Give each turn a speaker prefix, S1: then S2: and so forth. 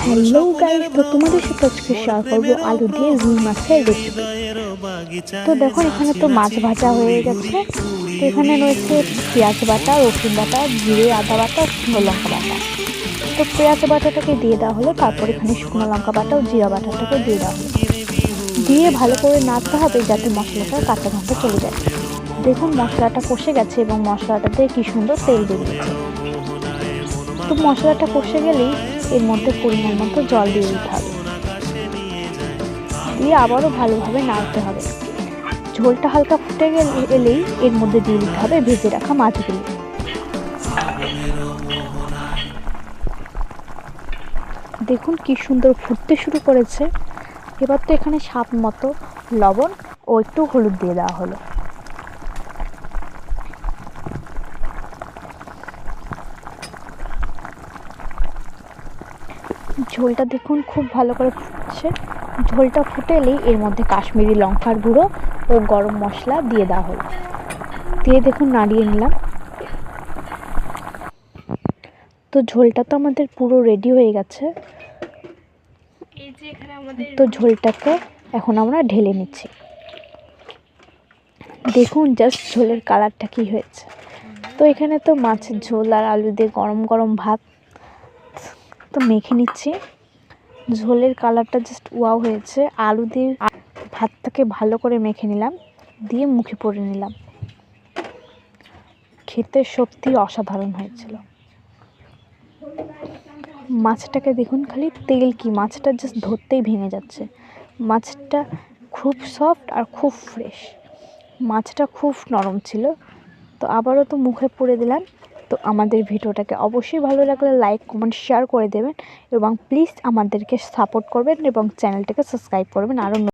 S1: Hello guys, তো তোমাদের সাথে আজকে শেয়ার করবো আলু দিয়ে রুই মাছের রেসিপি। তো দেখো এখানে তো মাছ ভাজা হয়ে গেছে। তো এখানে রয়েছে পেঁয়াজ বাটা, রসুন বাটা, জিরে, আদা বাটা, শুকনো লঙ্কা বাটা। তো পেঁয়াজ বাটাটাকে দিয়ে দেওয়া হলো, তারপর এখানে শুকনো লঙ্কা বাটা ও জিরা বাটাটাকে দিয়ে দেওয়া হলো। দিয়ে ভালো করে নাড়তে হবে যাতে মশলাটার কাঁচা গন্ধ চলে যায়। দেখুন মশলাটা কষে গেছে এবং মশলাটাতে কি সুন্দর তেল বেরিয়েছে। তো মশলাটা কষে গেলেই এর মধ্যে পরিমাণ মতো জল দিয়ে দিতে হবে, দিয়ে আবারও ভালোভাবে নাড়তে হবে। ঝোলটা হালকা ফুটে এলেই এর মধ্যে দিয়ে দিতে হবে ভেজে রাখা মাছগুলো। দেখুন কি সুন্দর ফুটতে শুরু করেছে। এবার তো এখানে স্বাদ মতো লবণ ও একটু হলুদ দিয়ে দেওয়া হলো। ঝোলটা দেখুন খুব ভালো করে ফুটছে। ঝোলটা ফুটে এলেই এর মধ্যে কাশ্মীরি লঙ্কার গুঁড়ো ও গরম মশলা দিয়ে দেওয়া হলো, দিয়ে দেখুন নাড়িয়ে নিলাম। তো ঝোলটা তো আমাদের পুরো রেডি হয়ে গেছে। তো ঝোলটাকে এখন আমরা ঢেলে নিচ্ছি। দেখুন জাস্ট ঝোলের কালারটা কি হয়েছে। তো এখানে তো মাছের ঝোল আর আলু দিয়ে গরম গরম ভাত তো মেখে নিচ্ছি। ঝোলের কালারটা জাস্ট ওয়াও হয়েছে। আলু দিয়ে ভাতটাকে ভালো করে মেখে নিলাম, দিয়ে মুখে পুরে নিলাম। খেতে সত্যি অসাধারণ হয়েছিল। মাছটাকে দেখুন খালি তেল কি, মাছটা জাস্ট ধরতেই ভেঙে যাচ্ছে। মাছটা খুব সফট আর খুব ফ্রেশ, মাছটা খুব নরম ছিল। তো আবারও তো মুখে পুরে দিলাম। তো আমাদের ভিডিওটাকে অবশ্যই ভালো লাগলে লাইক, কমেন্ট, শেয়ার করে দেবেন এবং প্লিজ আমাদেরকে সাপোর্ট করবেন এবং চ্যানেলটাকে সাবস্ক্রাইব করবেন আরও